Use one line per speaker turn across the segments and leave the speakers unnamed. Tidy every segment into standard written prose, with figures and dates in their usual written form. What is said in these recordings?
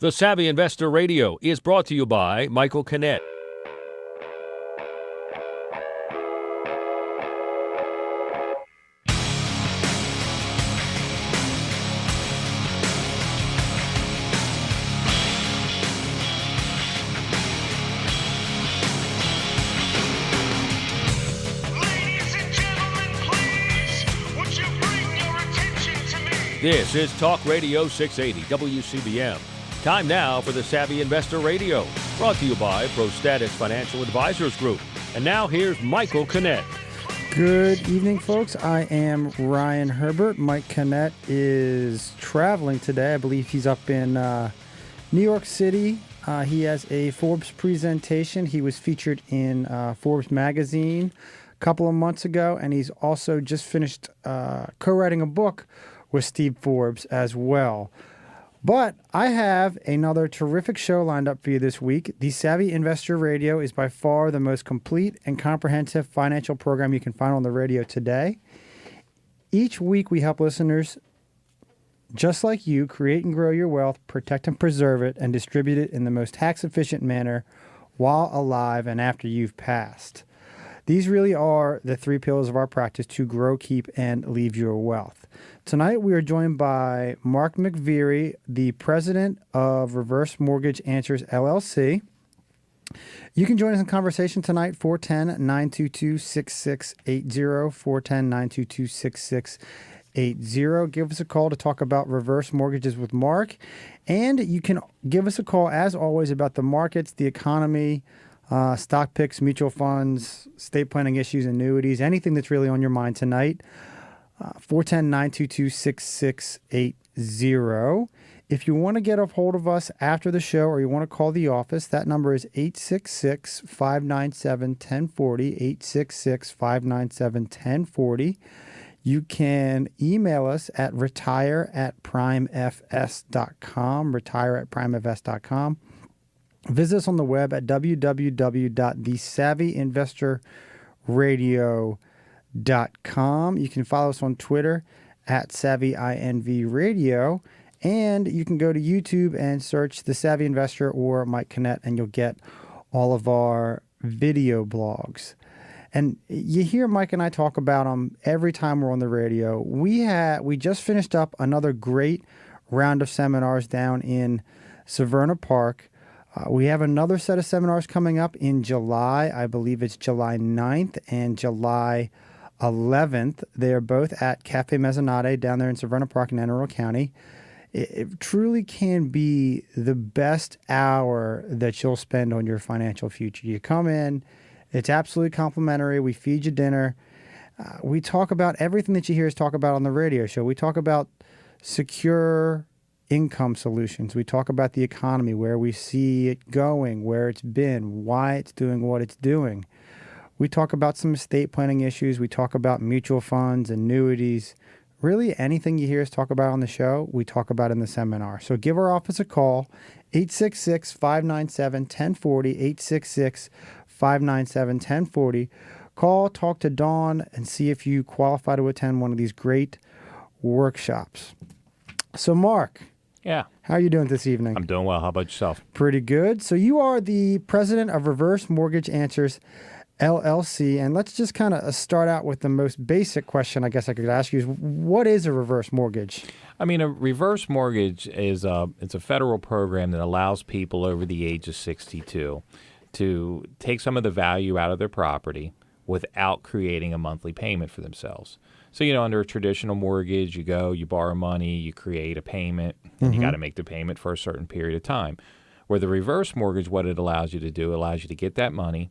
The Savvy Investor Radio is brought to you by Michael Kinnett. This is Talk Radio 680 WCBM. Time now for the Savvy Investor Radio, brought to you by ProStatus Financial Advisors Group. And now here's Michael Kinnett.
Good evening, folks. I am Ryan Herbert. Mike Kinnett is traveling today. I believe he's up in New York City. He has a Forbes presentation. He was featured in Forbes magazine a couple of months ago, and he's also just finished co-writing a book with Steve Forbes as well. But I have another terrific show lined up for you this week. The Savvy Investor Radio is by far the most complete and comprehensive financial program you can find on the radio today. Each week we help listeners just like you create and grow your wealth, protect and preserve it, and distribute it in the most tax-efficient manner while alive and after you've passed. These really are the three pillars of our practice to grow, keep, and leave your wealth. Tonight, we are joined by Mark McVearry, the president of Reverse Mortgage Answers, LLC. You can join us in conversation tonight, 410-922-6680, 410-922-6680. Give us a call to talk about reverse mortgages with Mark. And you can give us a call, as always, about the markets, the economy, stock picks, mutual funds, estate planning issues, annuities, anything that's really on your mind tonight. 410-922-6680. If you want to get a hold of us after the show or you want to call the office, that number is 866-597-1040, 866-597-1040. You can email us at retire@primefs.com, retire@primefs.com. Visit us on the web at www.thesavvyinvestorradio.com. You can follow us on Twitter at SavvyINVRadio. And you can go to YouTube and search The Savvy Investor or Mike Kinnett, and you'll get all of our video blogs. And you hear Mike and I talk about them every time we're on the radio. We just finished up another great round of seminars down in Severna Park. We have another set of seminars coming up in July. I believe it's July 9th and July 11th. They are both at Cafe Mezzanotte down there in Severna Park in Anne Arundel County. It truly can be the best hour that you'll spend on your financial future. You come in, it's absolutely complimentary. We feed you dinner. We talk about everything that you hear us talk about on the radio show. We talk about secure income solutions. We talk about the economy, where we see it going, where it's been, why it's doing what it's doing. We talk about some estate planning issues. We talk about mutual funds, annuities. Really, anything you hear us talk about on the show, we talk about in the seminar. So give our office a call, 866-597-1040, 866-597-1040. Call, talk to Dawn, and see if you qualify to attend one of these great workshops. So, Mark.
Yeah.
How are you doing this evening?
I'm doing well. How about yourself?
Pretty good. So you are the president of Reverse Mortgage Answers, LLC. And let's just kind of start out with the most basic question I guess I could ask you is, what is a reverse mortgage?
I mean, a reverse mortgage is it's a federal program that allows people over the age of 62 to take some of the value out of their property without creating a monthly payment for themselves. So, under a traditional mortgage, you borrow money, you create a payment, and you got to make the payment for a certain period of time. Where the reverse mortgage, what it allows you to do, allows you to get that money,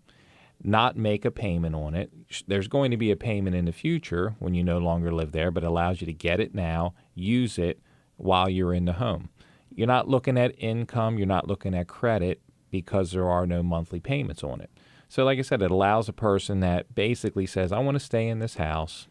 not make a payment on it. There's going to be a payment in the future when you no longer live there, but it allows you to get it now, use it while you're in the home. You're not looking at income, you're not looking at credit because there are no monthly payments on it. So like I said, it allows a person that basically says, I want to stay in this house.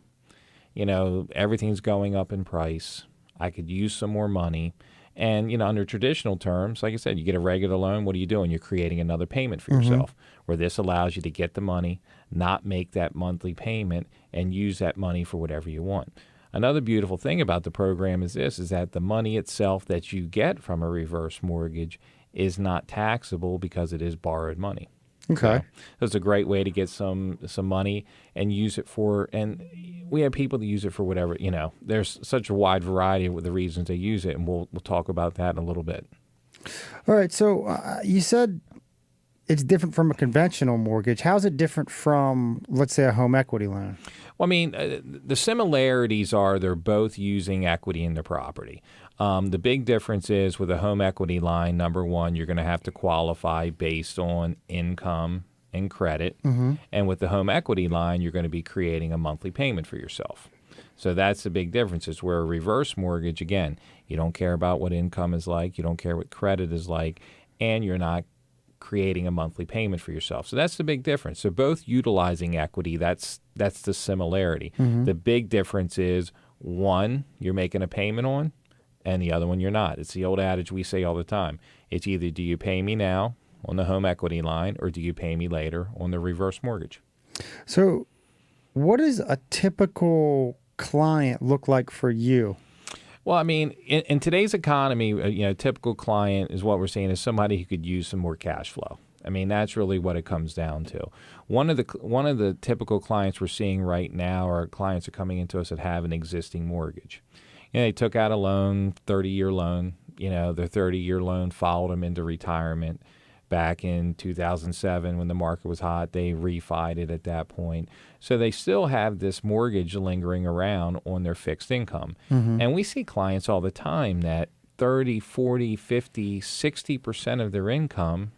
Everything's going up in price. I could use some more money. And, under traditional terms, like I said, you get a regular loan. What are you doing? You're creating another payment for yourself, where this allows you to get the money, not make that monthly payment, and use that money for whatever you want. Another beautiful thing about the program is that the money itself that you get from a reverse mortgage is not taxable because it is borrowed money.
Okay.
So it's a great way to get some money and use it for, and we have people that use it for whatever, there's such a wide variety of the reasons they use it, and we'll talk about that in a little bit.
All right. So you said it's different from a conventional mortgage. How is it different from, let's say, a home equity loan?
Well, I mean, the similarities are they're both using equity in the property. The big difference is with a home equity line, number one, you're going to have to qualify based on income and credit. And with the home equity line, you're going to be creating a monthly payment for yourself. So that's the big difference. Is where a reverse mortgage, again, you don't care about what income is like, you don't care what credit is like, and you're not creating a monthly payment for yourself. So that's the big difference. So both utilizing equity, that's the similarity. The big difference is one you're making a payment on, and the other one you're not. It's the old adage we say all the time. It's either do you pay me now on the home equity line or do you pay me later on the reverse mortgage.
So what does a typical client look like for you?
Well, I mean, in today's economy, a typical client is what we're seeing is somebody who could use some more cash flow. I mean, that's really what it comes down to. One of the typical clients we're seeing right now are clients are coming into us that have an existing mortgage. They took out a loan, 30-year loan. Their 30-year loan followed them into retirement back in 2007 when the market was hot. They refied it at that point. So they still have this mortgage lingering around on their fixed income. And we see clients all the time that 30, 40, 50, 60% of their income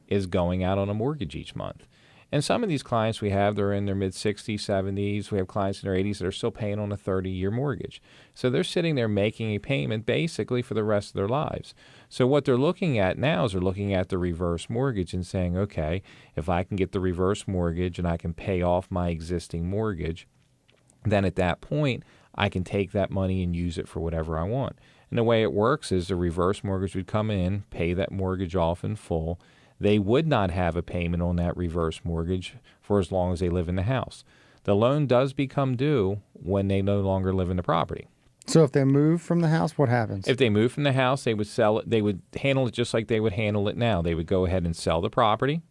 is going out on a mortgage each month. And some of these clients we have, they're in their mid-60s, 70s. We have clients in their 80s that are still paying on a 30-year mortgage. So they're sitting there making a payment basically for the rest of their lives. So what they're looking at now is they're looking at the reverse mortgage and saying, okay, if I can get the reverse mortgage and I can pay off my existing mortgage, then at that point, I can take that money and use it for whatever I want. And the way it works is the reverse mortgage would come in, pay that mortgage off in full. They would not have a payment on that reverse mortgage for as long as they live in the house. The loan does become due when they no longer live in the property.
So if they move from the house, what happens?
If they move from the house, they would sell it. They would handle it just like they would handle it now. They would go ahead and sell the property,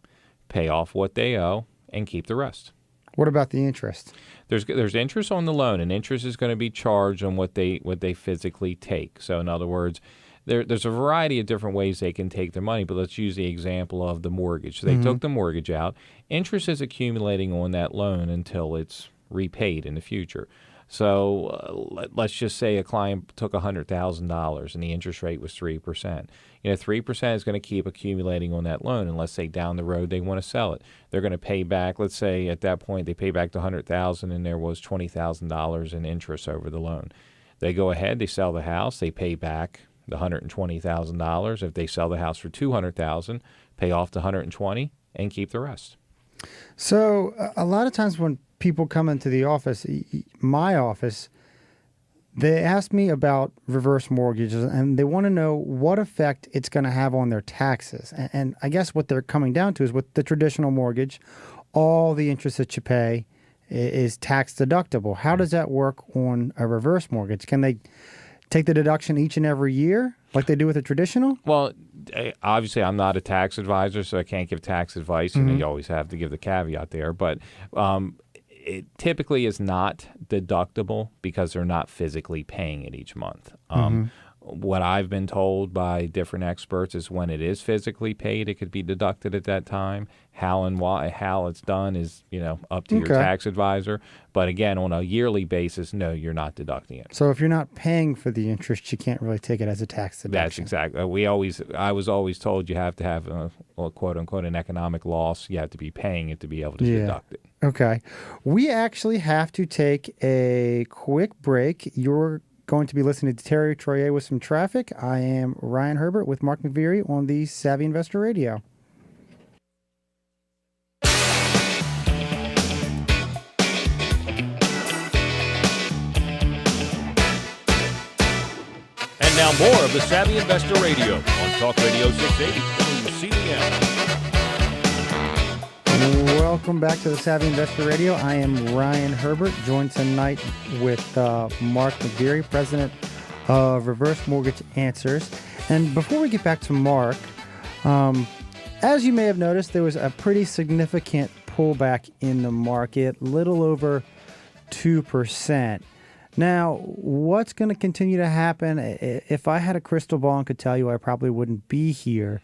pay off what they owe, and keep the rest.
What about the interest?
There's interest on the loan, and interest is going to be charged on what they physically take. So in other words, there's a variety of different ways they can take their money, but let's use the example of the mortgage. So they took the mortgage out. Interest is accumulating on that loan until it's repaid in the future. So let's just say a client took $100,000 and the interest rate was 3%. 3% is going to keep accumulating on that loan, and let's say down the road they want to sell it. They're going to pay back. Let's say at that point they pay back the $100,000 and there was $20,000 in interest over the loan. They go ahead, they sell the house, they pay back the $120,000. If they sell the house for $200,000, pay off the $120,000 and keep the rest.
So a lot of times when people come into the office, my office, they ask me about reverse mortgages and they want to know what effect it's going to have on their taxes. And I guess what they're coming down to is with the traditional mortgage, all the interest that you pay is tax deductible. How does that work on a reverse mortgage? Can they take the deduction each and every year like they do with a traditional?
Well, obviously I'm not a tax advisor, so I can't give tax advice. You always have to give the caveat there. But it typically is not deductible because they're not physically paying it each month. What I've been told by different experts is when it is physically paid, it could be deducted at that time. How and why, how it's done is, up to your tax advisor. But again, on a yearly basis, no, you're not deducting it.
So if you're not paying for the interest, you can't really take it as a tax deduction.
That's exactly. I was always told you have to have a quote unquote an economic loss. You have to be paying it to be able to deduct it.
Okay. We actually have to take a quick break. You're going to be listening to Terry Troyer with some traffic. I am Ryan Herbert with Mark McVearry on the Savvy Investor Radio.
And now more of the Savvy Investor Radio on Talk Radio 680 WCBM.
Welcome back to the Savvy Investor Radio. I am Ryan Herbert, joined tonight with Mark McVearry, president of Reverse Mortgage Answers. And before we get back to Mark, as you may have noticed, there was a pretty significant pullback in the market, little over 2%. Now, what's going to continue to happen? If I had a crystal ball and could tell you, I probably wouldn't be here.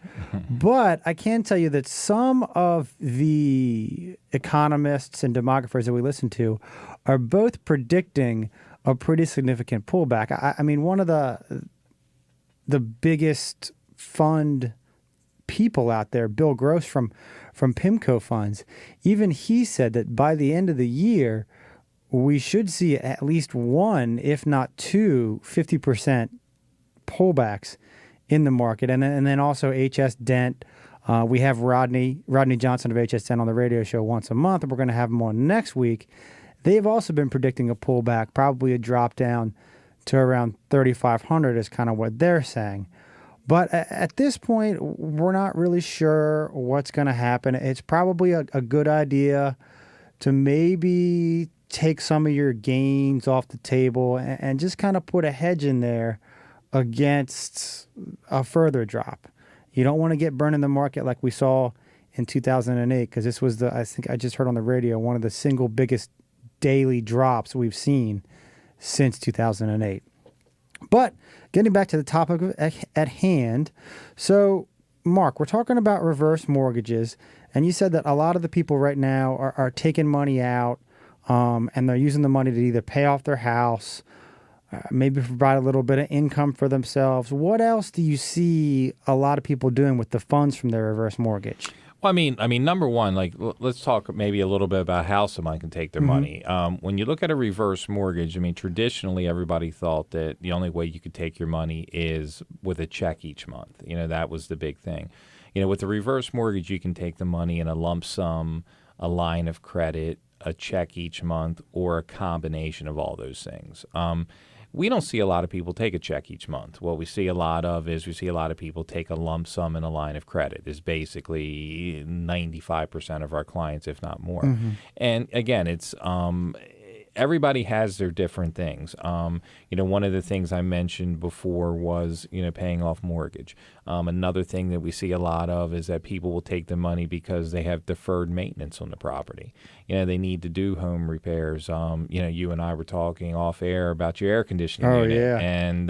But I can tell you that some of the economists and demographers that we listen to are both predicting a pretty significant pullback. I mean, one of the biggest fund people out there, Bill Gross from PIMCO Funds, even he said that by the end of the year, we should see at least one, if not two, 50% pullbacks in the market. And then also HS Dent. We have Rodney Johnson of HS Dent on the radio show once a month, and we're going to have him on next week. They've also been predicting a pullback, probably a drop down to around 3,500 is kind of what they're saying. But at this point, we're not really sure what's going to happen. It's probably a good idea to maybe take some of your gains off the table and just kind of put a hedge in there against a further drop. You don't want to get burned in the market like we saw in 2008, because this was I think I just heard on the radio, one of the single biggest daily drops we've seen since 2008. But getting back to the topic at hand, so Mark, we're talking about reverse mortgages, and you said that a lot of the people right now are taking money out, and they're using the money to either pay off their house, maybe provide a little bit of income for themselves. What else do you see a lot of people doing with the funds from their reverse mortgage?
Well, I mean, number one, let's talk maybe a little bit about how somebody can take their money. When you look at a reverse mortgage, I mean, traditionally everybody thought that the only way you could take your money is with a check each month. You know, that was the big thing. You know, with the reverse mortgage, you can take the money in a lump sum, a line of credit, a check each month, or a combination of all those things. We don't see a lot of people take a check each month. What we see a lot of people take a lump sum and a line of credit. Is basically 95% of our clients, if not more. And again, it's everybody has their different things. You know, one of the things I mentioned before was, you know, paying off mortgage. Another thing that we see a lot of is that people will take the money because they have deferred maintenance on the property. You know, they need to do home repairs. You know, you and I were talking off air about your air conditioning unit.
Yeah.
And,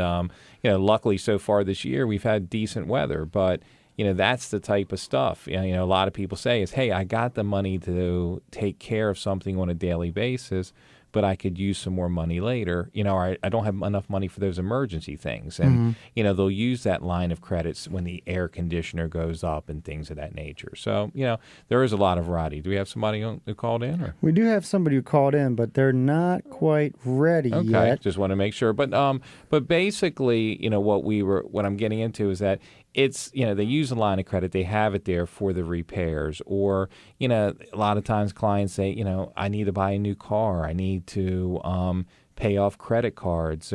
you know, luckily so far this year we've had decent weather, but you know, that's the type of stuff, you know, a lot of people say is, hey, I got the money to take care of something on a daily basis, but I could use some more money later. You know, I don't have enough money for those emergency things. And, you know, they'll use that line of credits when the air conditioner goes up and things of that nature. So, you know, there is a lot of variety. Do we have somebody who called in? Or?
We do have somebody who called in, but they're not quite ready yet.
Okay, just want to make sure. But basically, you know, what I'm getting into is that it's, you know, they use a line of credit, they have it there for the repairs, or, you know, a lot of times clients say, you know, I need to buy a new car, I need to pay off credit cards.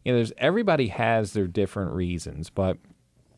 Everybody has their different reasons, but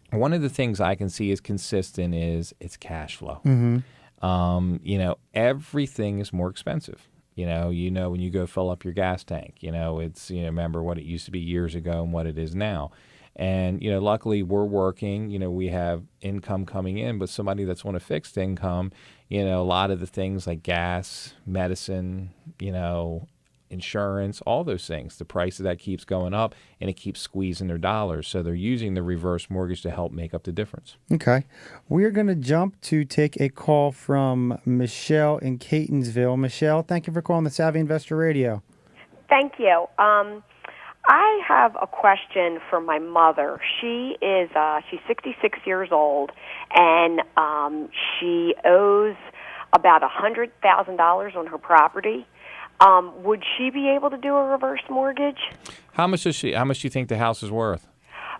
one of the things I can see is consistent is it's cash flow. You know, everything is more expensive. You know, when you go fill up your gas tank, you know, it's, you know, remember what it used to be years ago and what it is now. And, you know, luckily we're working, you know, we have income coming in, but somebody that's on a fixed income, you know, a lot of the things like gas, medicine, you know, insurance, all those things, the price of that keeps going up and it keeps squeezing their dollars. So they're using the reverse mortgage to help make up the difference. Okay.
We're going to jump to take a call from Michelle in Catonsville. Michelle, thank you for calling the Savvy Investor Radio.
Thank you. I have a question for my mother. She's 66 years old, and she owes about $100,000 on her property. Would she be able to do a reverse mortgage?
How much do you think the house is worth?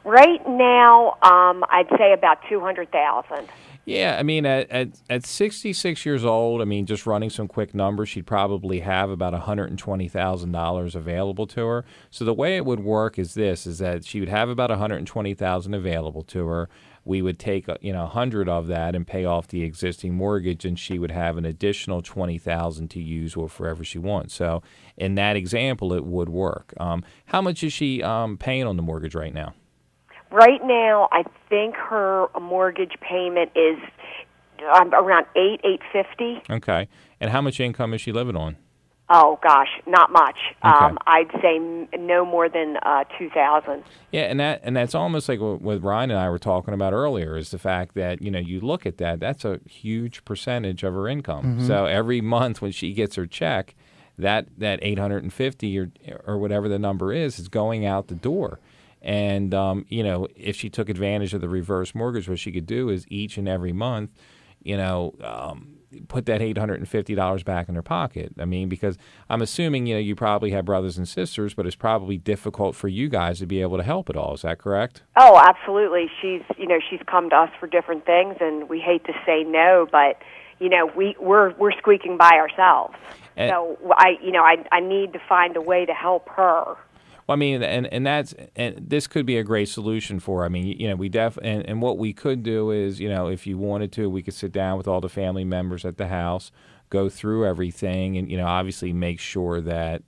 Right now, I'd say about $200,000.
Yeah, I mean, at 66 years old, I mean, just running some quick numbers, she'd probably have about $120,000 available to her. So the way it would work is this: is that she would have about $120,000 available to her. We would take 100 of that and pay off the existing mortgage, and she would have an additional 20,000 to use or forever she wants. So in that example, it would work. How much is she paying on the mortgage right now?
Right now, I think her mortgage payment is around $850.
Okay. And how much income is she living on?
Oh gosh, not much.
Okay.
I'd say no more than $2,000.
Yeah, and that's almost like what Ryan and I were talking about earlier, is the fact that you look at that's a huge percentage of her income.
Mm-hmm.
So every month when she gets her check, that 850 or whatever the number is going out the door. And if she took advantage of the reverse mortgage, what she could do is each and every month, put that $850 back in her pocket. I mean, because I'm assuming, you probably have brothers and sisters, but it's probably difficult for you guys to be able to help at all. Is that correct?
Oh, absolutely. She's come to us for different things, and we hate to say no, but we're squeaking by ourselves. So I need to find a way to help her.
Well, I mean, and this could be a great solution for her. I mean, and what we could do is, if you wanted to, we could sit down with all the family members at the house, go through everything, and obviously make sure that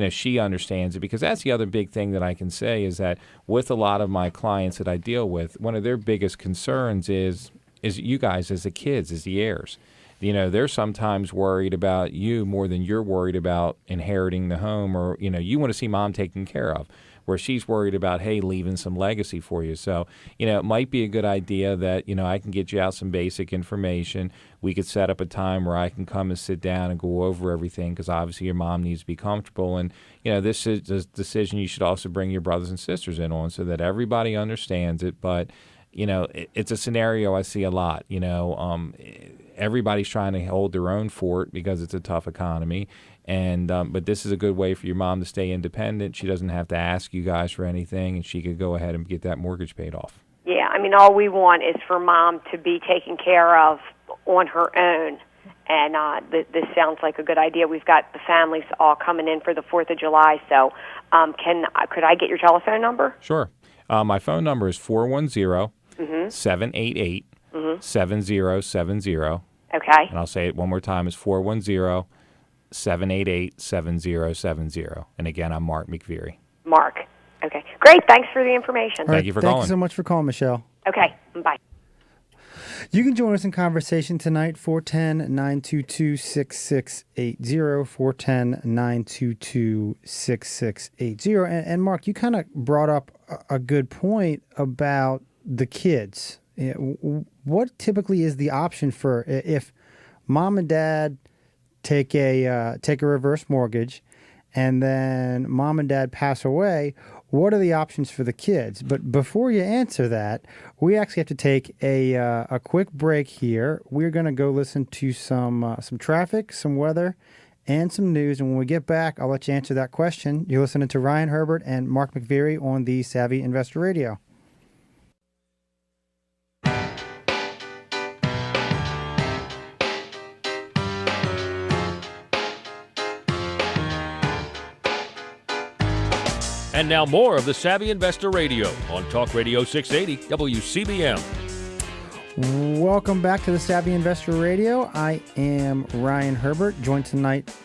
she understands it, because that's the other big thing that I can say is that with a lot of my clients that I deal with, one of their biggest concerns is you guys as the kids, as the heirs. They're sometimes worried about you more than you're worried about inheriting the home, or, you want to see mom taken care of, where she's worried about, hey, leaving some legacy for you. So, it might be a good idea that, I can get you out some basic information. We could set up a time where I can come and sit down and go over everything, because obviously your mom needs to be comfortable. And, this is a decision you should also bring your brothers and sisters in on so that everybody understands it. But, it's a scenario I see a lot, everybody's trying to hold their own fort because it's a tough economy. And but this is a good way for your mom to stay independent. She doesn't have to ask you guys for anything, and she could go ahead and get that mortgage paid off.
Yeah, I mean, all we want is for mom to be taken care of on her own. And this sounds like a good idea. We've got the families all coming in for the 4th of July. So could I get your telephone number?
Sure. My phone number is 410-788-7070.
Okay.
And I'll say it one more time. It's 410-788-7070. And again, I'm Mark McVearry.
Mark. Okay. Great. Thanks for the information.
Thank you for calling.
Thank you so much for calling, Michelle.
Okay. Bye.
You can join us in conversation tonight, 410-922-6680, 410-922-6680. And Mark, you kind of brought up a good point about the kids. What typically is the option for if mom and dad take a reverse mortgage and then mom and dad pass away? What are the options for the kids? But before you answer that, we actually have to take a quick break here. We're going to go listen to some traffic, some weather, and some news. And when we get back, I'll let you answer that question. You're listening to Ryan Herbert and Mark McVearry on the Savvy Investor Radio.
And now more of the Savvy Investor Radio on Talk Radio 680 WCBM.
Welcome back to the Savvy Investor Radio. I am Ryan Herbert, joined tonight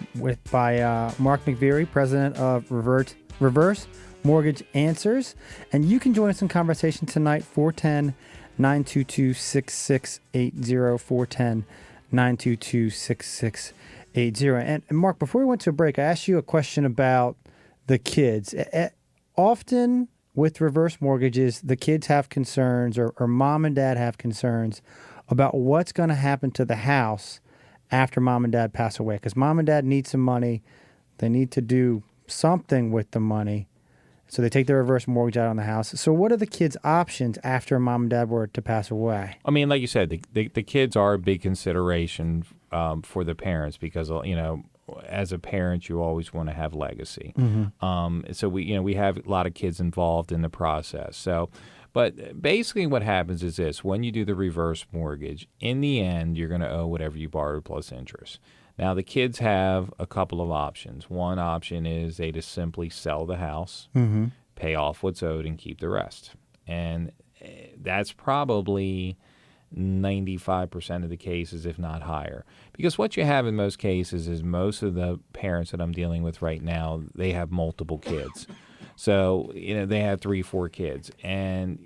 by Mark McVearry, president of Reverse Mortgage Answers. And you can join us in conversation tonight, 410-922-6680, 410-922-6680. And Mark, before we went to a break, I asked you a question about the kids. Often with reverse mortgages, the kids have concerns, or mom and dad have concerns about what's going to happen to the house after mom and dad pass away. Because mom and dad need some money. They need to do something with the money. So they take the reverse mortgage out on the house. So what are the kids' options after mom and dad were to pass away? I
mean, like you said, the kids are a big consideration for the parents because, as a parent, you always want to have legacy. Mm-hmm. So we have a lot of kids involved in the process. So, But basically what happens is this. When you do the reverse mortgage, in the end, you're going to owe whatever you borrowed plus interest. Now, the kids have a couple of options. One option is they just simply sell the house, pay off what's owed, and keep the rest. And that's probably 95% of the cases, if not higher. Because what you have in most cases is most of the parents that I'm dealing with right now, they have multiple kids. So, they have 3, 4 kids, and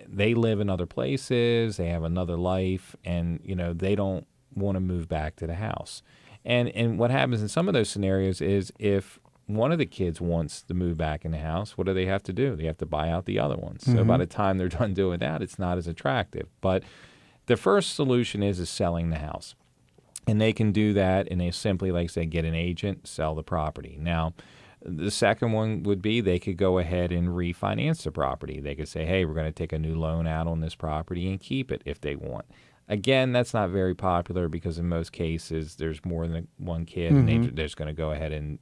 they live in other places, they have another life, and, they don't want to move back to the house. And what happens in some of those scenarios is if one of the kids wants to move back in the house, what do they have to do? They have to buy out the other ones. So by the time they're done doing that, it's not as attractive. But the first solution is selling the house. And they can do that, and they simply, like I said, get an agent, sell the property. Now, the second one would be they could go ahead and refinance the property. They could say, hey, we're going to take a new loan out on this property and keep it if they want. Again, that's not very popular because in most cases there's more than one kid, and they're just going to go ahead and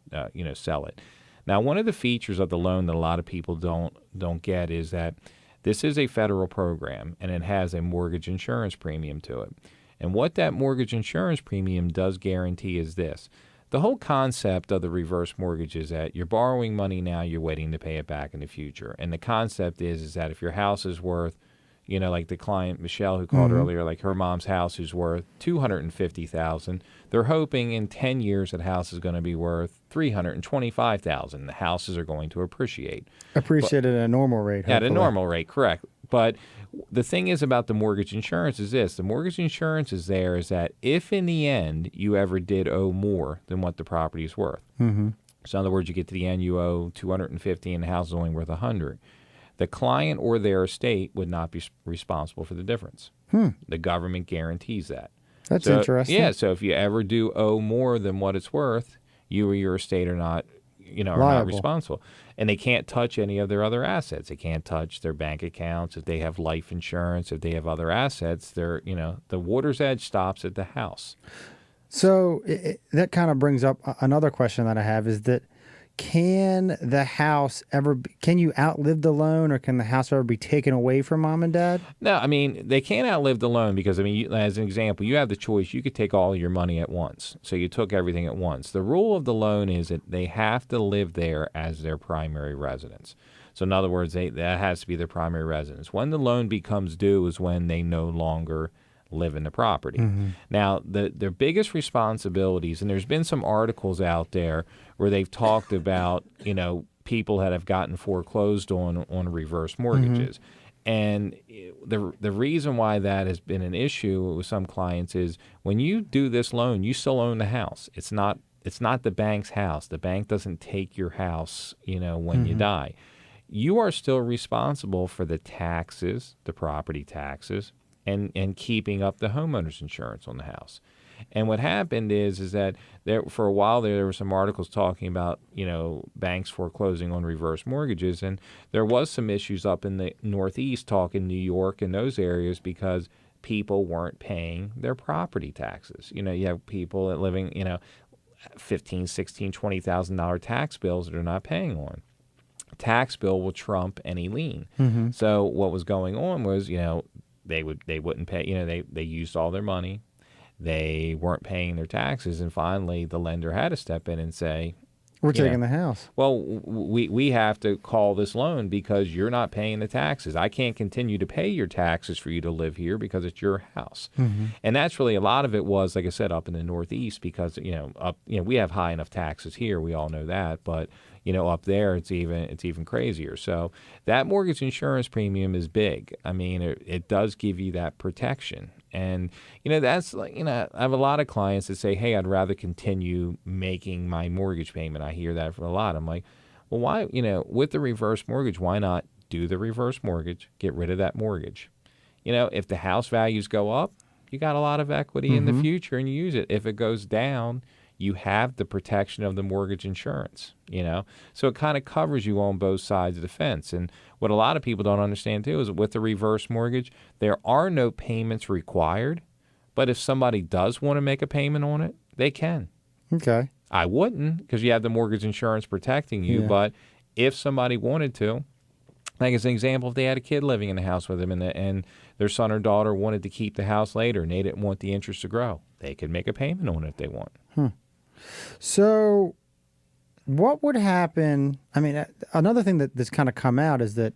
sell it. Now, one of the features of the loan that a lot of people don't get is that this is a federal program, and it has a mortgage insurance premium to it. And what that mortgage insurance premium does guarantee is this. The whole concept of the reverse mortgage is that you're borrowing money now, you're waiting to pay it back in the future. And the concept is that if your house is worth, like the client Michelle who called earlier, like her mom's house is worth $250,000. They're hoping in 10 years that house is going to be worth $325,000. The houses are going to appreciate.
At a normal rate. Hopefully.
At a normal rate, correct. But the thing is about the mortgage insurance is this. The mortgage insurance is there is that if in the end you ever did owe more than what the property is worth. So in other words, you get to the end, you owe $250 and the house is only worth $100. The client or their estate would not be responsible for the difference. The government guarantees that.
That's interesting.
Yeah, so if you ever do owe more than what it's worth, you or your estate are not, are not responsible. And they can't touch any of their other assets. They can't touch their bank accounts. If they have life insurance, if they have other assets, they're, the water's edge stops at the house.
So that kind of brings up another question that I have is that can you outlive the loan, or can the house ever be taken away from mom and dad?
No, they can't outlive the loan because, as an example, you have the choice. You could take all your money at once. So you took everything at once. The rule of the loan is that they have to live there as their primary residence. So in other words, that has to be their primary residence. When the loan becomes due is when they no longer live in the property. Now, their biggest responsibilities, and there's been some articles out there where they've talked about, people that have gotten foreclosed on reverse mortgages. And the reason why that has been an issue with some clients is when you do this loan, you still own the house. It's not the bank's house. The bank doesn't take your house, when you die. You are still responsible for the taxes, the property taxes, and keeping up the homeowner's insurance on the house. And what happened is that for a while there were some articles talking about, banks foreclosing on reverse mortgages. And there was some issues up in the Northeast, talking New York and those areas, because people weren't paying their property taxes. You have people that living, $15,000, $16,000, $20,000 tax bills that are not paying on. Tax bill will trump any lien. So what was going on was, they wouldn't pay, they used all their money. They weren't paying their taxes, and finally the lender had to step in and say,
we're taking the house.
Well, we have to call this loan because you're not paying the taxes. I can't continue to pay your taxes for you to live here because it's your house. And that's really a lot of it was, like I said, up in the Northeast because, we have high enough taxes here. We all know that. But, up there, it's even crazier. So that mortgage insurance premium is big. It does give you that protection. And, that's like, I have a lot of clients that say, hey, I'd rather continue making my mortgage payment. I hear that from a lot. I'm like, well, why, with the reverse mortgage, why not do the reverse mortgage, get rid of that mortgage? If the house values go up, you got a lot of equity in the future and you use it. If it goes down, you have the protection of the mortgage insurance, So it kind of covers you on both sides of the fence. And what a lot of people don't understand, too, is with the reverse mortgage, there are no payments required. But if somebody does want to make a payment on it, they can.
Okay.
I wouldn't because you have the mortgage insurance protecting you. Yeah. But if somebody wanted to, Like as an example, if they had a kid living in the house with them and their son or daughter wanted to keep the house later and they didn't want the interest to grow, they could make a payment on it if they want.
So what would happen? I mean, another thing that's kind of come out is that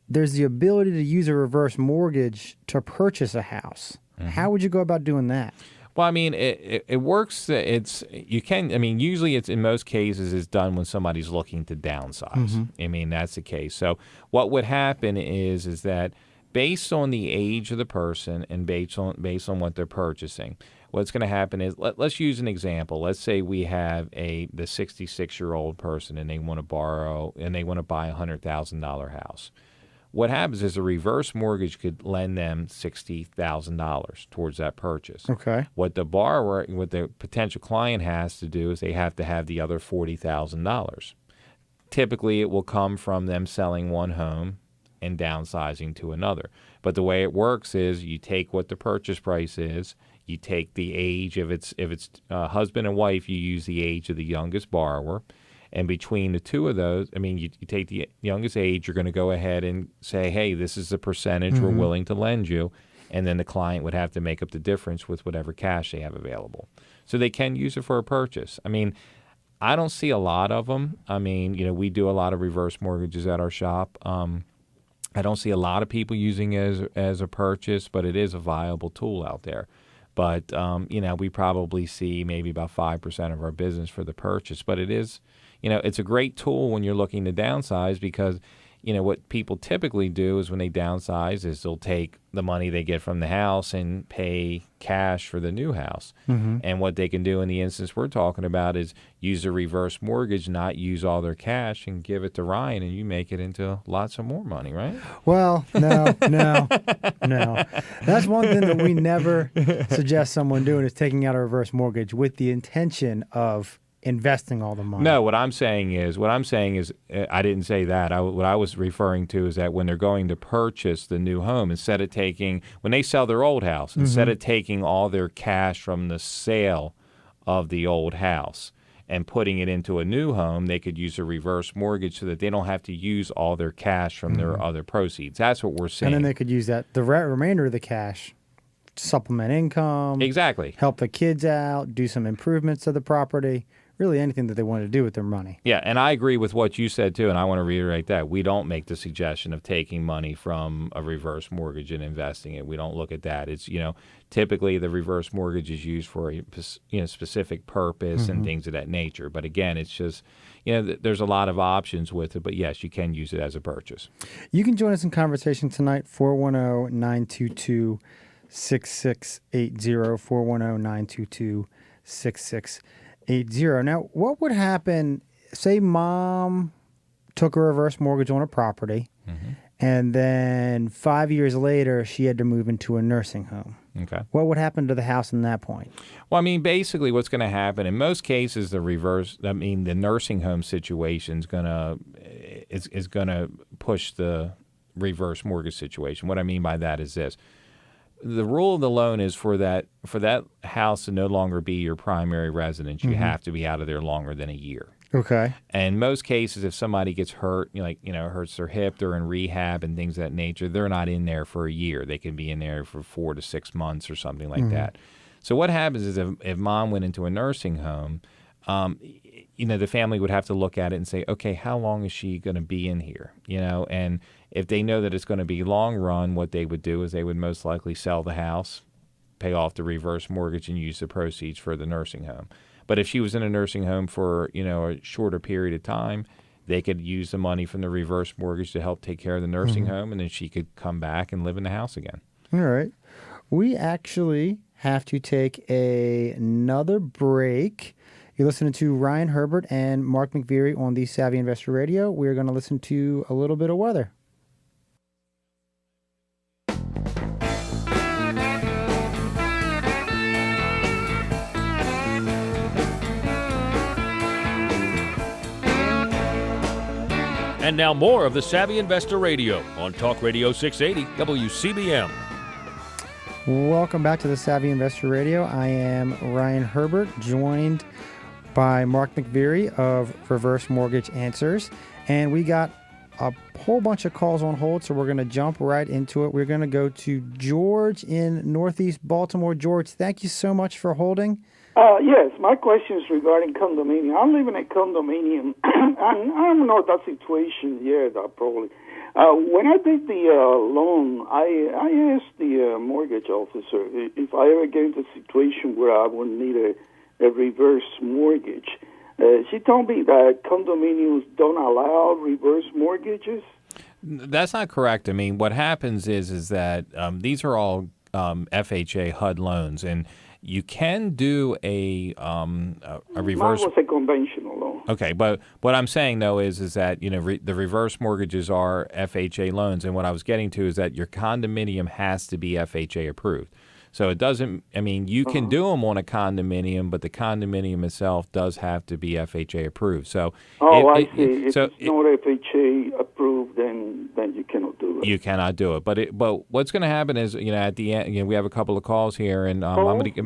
there's the ability to use a reverse mortgage to purchase a house. How would you go about doing that?
Well, I mean, it works. Usually it's in most cases it's done when somebody's looking to downsize. I mean, that's the case. So what would happen is that based on the age of the person and based on what they're purchasing, what's going to happen is let's use an example. Let's say we have the 66-year-old person and they want to borrow and they want to buy $100,000 house. What happens is a reverse mortgage could lend them $60,000 towards that purchase.
Okay.
What the potential client has to do is they have to have the other $40,000. Typically, it will come from them selling one home and downsizing to another. But the way it works is you take what the purchase price is, you take the age, if it's husband and wife, you use the age of the youngest borrower. And between the two of those, I mean, you take the youngest age, you're going to go ahead and say, hey, this is the percentage we're willing to lend you. And then the client would have to make up the difference with whatever cash they have available. So they can use it for a purchase. I mean, I don't see a lot of them. I mean, we do a lot of reverse mortgages at our shop. I don't see a lot of people using it as a purchase, but it is a viable tool out there. But, we probably see maybe about 5% of our business for the purchase. But it is... it's a great tool when you're looking to downsize because, what people typically do is when they downsize is they'll take the money they get from the house and pay cash for the new house. And what they can do in the instance we're talking about is use a reverse mortgage, not use all their cash and give it to Ryan and you make it into lots of more money, right?
Well, no. That's one thing that we never suggest someone doing is taking out a reverse mortgage with the intention of investing all the money.
No, what I'm saying is, I didn't say that. What I was referring to is that when they're going to purchase the new home, instead of when they sell their old house, instead of taking all their cash from the sale of the old house and putting it into a new home, they could use a reverse mortgage so that they don't have to use all their cash from their other proceeds. That's what we're saying.
And then they could use the remainder of the cash, supplement income.
Exactly.
Help the kids out, do some improvements to the property. Really anything that they want to do with their money.
Yeah, and I agree with what you said, too, and I want to reiterate that. We don't make the suggestion of taking money from a reverse mortgage and investing it. We don't look at that. It's, typically the reverse mortgage is used for a specific purpose and things of that nature. But again, it's just, there's a lot of options with it. But yes, you can use it as a purchase. You
can join us in conversation tonight, 410-922-6680, 410-922-6680. Now, what would happen, say mom took a reverse mortgage on a property, and then 5 years later, she had to move into a nursing home.
Okay.
What would happen to the house in that point?
Well, I mean, basically what's going to happen, in most cases, the nursing home situation is going to push the reverse mortgage situation. What I mean by that is this. The rule of the loan is for that house to no longer be your primary residence, you have to be out of there longer than a year.
Okay.
And in most cases, if somebody gets hurt, hurts their hip, they're in rehab and things of that nature, they're not in there for a year. They can be in there for 4 to 6 months or something like that. So what happens is if mom went into a nursing home, the family would have to look at it and say, okay, how long is she going to be in here? And if they know that it's going to be long run, what they would do is they would most likely sell the house, pay off the reverse mortgage, and use the proceeds for the nursing home. But if she was in a nursing home for, a shorter period of time, they could use the money from the reverse mortgage to help take care of the nursing home, and then she could come back and live in the house again.
All right. We actually have to take another break. You're listening to Ryan Herbert and Mark McVearry on the Savvy Investor Radio. We're going to listen to a little bit of weather.
And now more of the Savvy Investor Radio on Talk Radio 680 WCBM.
Welcome back to the Savvy Investor Radio. I am Ryan Herbert, joined by Mark McVearry of Reverse Mortgage Answers. And we got a whole bunch of calls on hold, so we're going to jump right into it. We're going to go to George in Northeast Baltimore. George, thank you so much for holding.
Yes, my question is regarding condominium. I'm living in a condominium, and I don't know that situation yet, probably. When I did the loan, I asked the mortgage officer if I ever get into a situation where I would need a reverse mortgage. She told me that condominiums don't allow reverse mortgages.
That's not correct. I mean, what happens is that these are all FHA HUD loans, and you can do a reverse.
Mine was a conventional loan.
Okay, but what I'm saying though is that the reverse mortgages are FHA loans, and what I was getting to is that your condominium has to be FHA approved. So it doesn't. I mean, you can do them on a condominium, but the condominium itself does have to be FHA approved. So
I see. If it's not FHA approved, then you cannot do it.
You cannot do it. But what's going to happen is at the end, we have a couple of calls here, and I'm going to.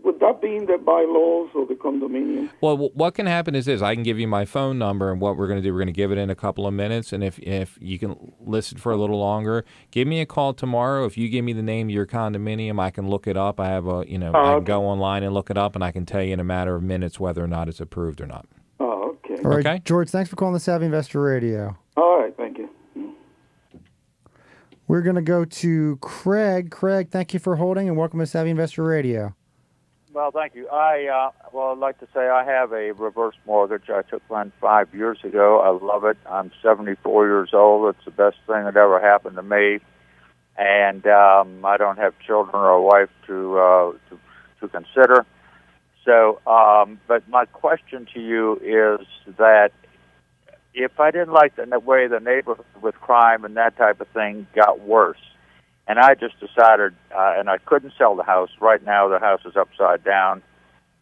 Would that be in the bylaws of the condominium?
Well, what can happen is this: I can give you my phone number, and what we're going to do, we're going to give it in a couple of minutes, and if you can listen for a little longer, give me a call tomorrow. If you give me the name of your condominium, I can look it up. I have I can go online and look it up, and I can tell you in a matter of minutes whether or not it's approved or not.
Oh, okay.
All right,
okay.
George, thanks for calling the Savvy Investor Radio.
All right, thank you.
We're going to go to Craig. Craig, thank you for holding, and welcome to Savvy Investor Radio.
Well, thank you. I'd like to say I have a reverse mortgage. I took one 5 years ago. I love it. I'm 74 years old. It's the best thing that ever happened to me. And I don't have children or a wife to consider. So, but my question to you is that if I didn't like the way the neighborhood with crime and that type of thing got worse, and I just decided, and I couldn't sell the house. Right now, the house is upside down.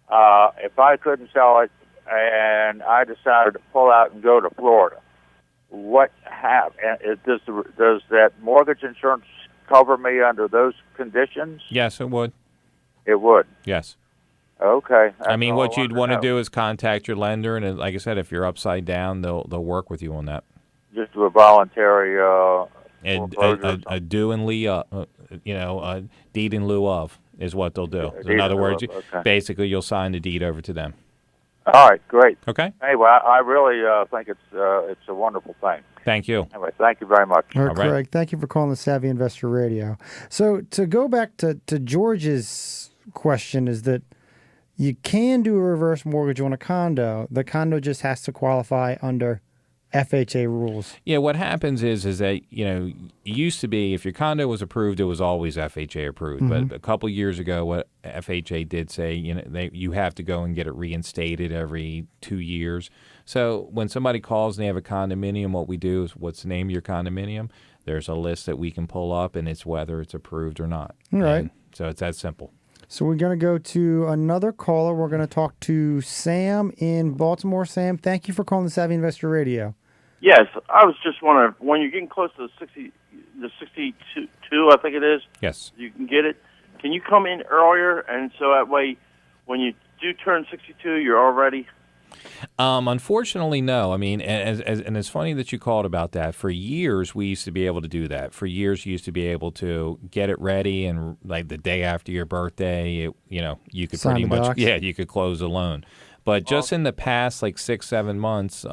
If I couldn't sell it, and I decided to pull out and go to Florida, does that mortgage insurance cover me under those conditions?
Yes, it would.
It would.
Yes.
Okay.
I mean, what you'd want to do is contact your lender, and like I said, if you're upside down, they'll work with you on that.
Just do a voluntary.
A due in lieu, a deed in lieu of is what they'll do. So in other words, basically, you'll sign the deed over to them.
All right, great.
Okay.
Anyway, I really think it's a wonderful thing.
Thank you.
Anyway, thank you very much.
All right, Craig, thank you for calling the Savvy Investor Radio. So to go back to George's question is that you can do a reverse mortgage on a condo. The condo just has to qualify under FHA rules.
Yeah, what happens is that, it used to be if your condo was approved, it was always FHA approved. Mm-hmm. But a couple years ago, what FHA did say, you have to go and get it reinstated every 2 years. So when somebody calls and they have a condominium, what we do is, what's the name of your condominium? There's a list that we can pull up, and it's whether it's approved or not.
All right.
And so it's that simple.
So we're going to go to another caller. We're going to talk to Sam in Baltimore. Sam, thank you for calling the Savvy Investor Radio.
Yes, I was just wondering, when you're getting close to the 62, I think it is.
Yes.
You can get it. Can you come in earlier, and so that way, when you do turn 62, you're all ready?
Unfortunately, no. I mean, and it's funny that you called about that. For years, we used to be able to do that. For years, you used to be able to get it ready, and like the day after your birthday, you could
sign
pretty much,
docs.
you could close a loan. But just in the past, 6-7 months,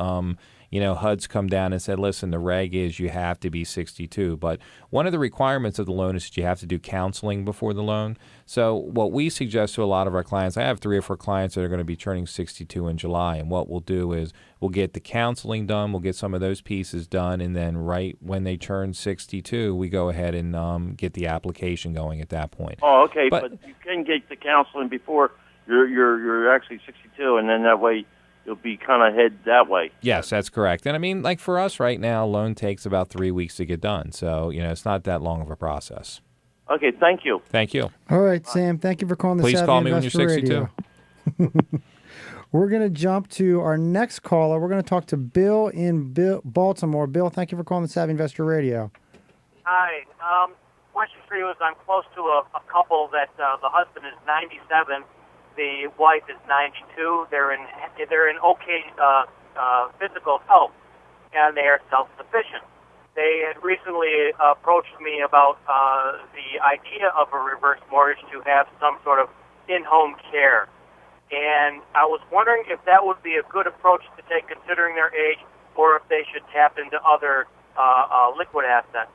HUD's come down and said, listen, the reg is you have to be 62. But one of the requirements of the loan is that you have to do counseling before the loan. So what we suggest to a lot of our clients, I have 3 or 4 clients that are going to be turning 62 in July. And what we'll do is we'll get the counseling done. We'll get some of those pieces done. And then right when they turn 62, we go ahead and get the application going at that point.
Oh, okay. But you can get the counseling before you're actually 62, and then that way you'll be kind of head that way.
Yes, that's correct. And I mean, for us right now, a loan takes about 3 weeks to get done. So, it's not that long of a process.
Okay, thank you.
Thank you.
All right, Sam, thank you for calling the
Please
Savvy
call me when
Investor
you're 62.
Radio. We're going to jump to our next caller. We're going to talk to Bill in Baltimore. Bill, thank you for calling the Savvy Investor Radio.
Hi. Question for you is I'm close to a couple that the husband is 97. The wife is 92. They're in okay physical health, and they are self-sufficient. They had recently approached me about the idea of a reverse mortgage to have some sort of in-home care. And I was wondering if that would be a good approach to take considering their age, or if they should tap into other liquid assets.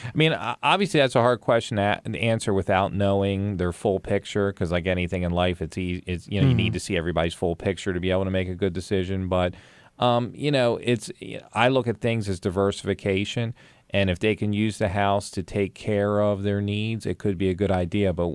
I mean, obviously that's a hard question to answer without knowing their full picture, because like anything in life, you need to see everybody's full picture to be able to make a good decision. But I look at things as diversification, and if they can use the house to take care of their needs, it could be a good idea. But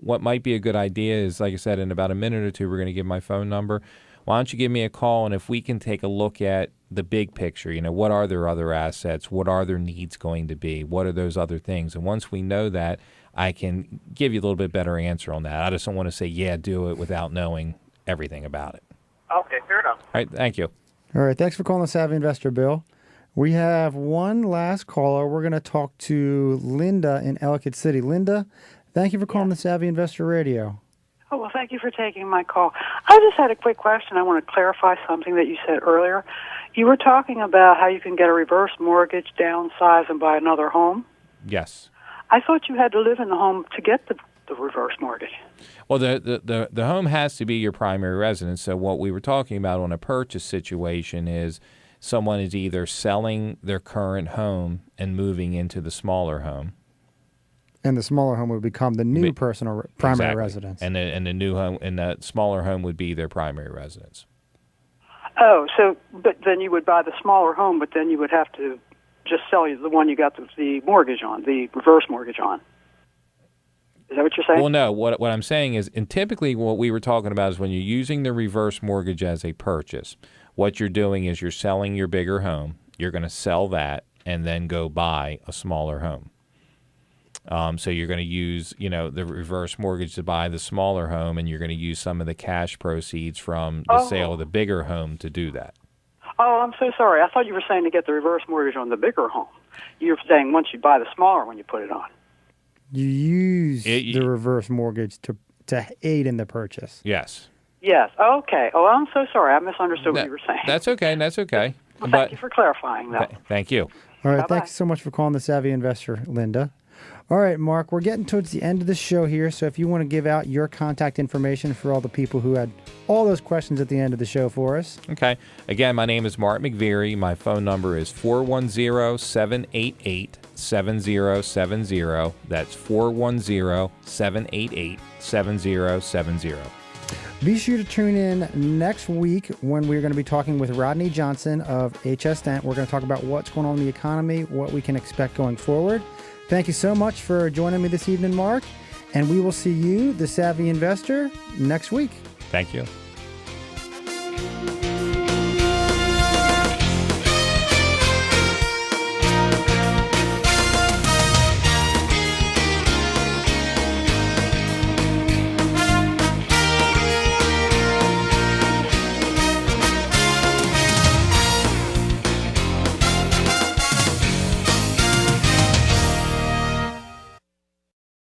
what might be a good idea is, like I said, in about a minute or two, we're going to give my phone number. Why don't you give me a call, and if we can take a look at the big picture, what are their other assets? What are their needs going to be? What are those other things? And once we know that, I can give you a little bit better answer on that. I just don't want to say, yeah, do it without knowing everything about it.
Okay, fair enough.
All right, thank you.
All right, thanks for calling the Savvy Investor, Bill. We have one last caller. We're going to talk to Linda in Ellicott City. Linda, thank you for calling the Savvy Investor Radio.
Oh, well, thank you for taking my call. I just had a quick question. I want to clarify something that you said earlier. You were talking about how you can get a reverse mortgage, downsize, and buy another home.
Yes.
I thought you had to live in the home to get the reverse mortgage.
Well, the home has to be your primary residence. So what we were talking about on a purchase situation is someone is either selling their current home and moving into the smaller home.
And the smaller home would become the new personal primary residence.
And the new home, and the smaller home would be their primary residence.
Oh, but then you would buy the smaller home, but then you would have to just sell the one you got the mortgage on, the reverse mortgage on. Is that what you're saying?
Well, no. What I'm saying is, and typically what we were talking about is when you're using the reverse mortgage as a purchase, what you're doing is you're selling your bigger home. You're going to sell that and then go buy a smaller home. So you're going to use, the reverse mortgage to buy the smaller home, and you're going to use some of the cash proceeds from the sale of the bigger home to do that.
Oh, I'm so sorry. I thought you were saying to get the reverse mortgage on the bigger home. You're saying once you buy the smaller one, you put it on.
You use the reverse mortgage to aid in the purchase.
Yes.
Yes. Okay. Oh, I'm so sorry. I misunderstood what you were saying.
That's okay. That's okay.
Well, thank you for clarifying that.
Thank you.
All right.
Bye-bye.
Thanks so much for calling the Savvy Investor, Linda. All right, Mark, we're getting towards the end of the show here, so if you want to give out your contact information for all the people who had all those questions at the end of the show for us.
Okay. Again, my name is Mark McVearry. My phone number is 410-788-7070. That's 410-788-7070.
Be sure to tune in next week when we're going to be talking with Rodney Johnson of HS Dent. We're going to talk about what's going on in the economy, what we can expect going forward. Thank you so much for joining me this evening, Mark, and we will see you, the Savvy Investor, next week.
Thank you.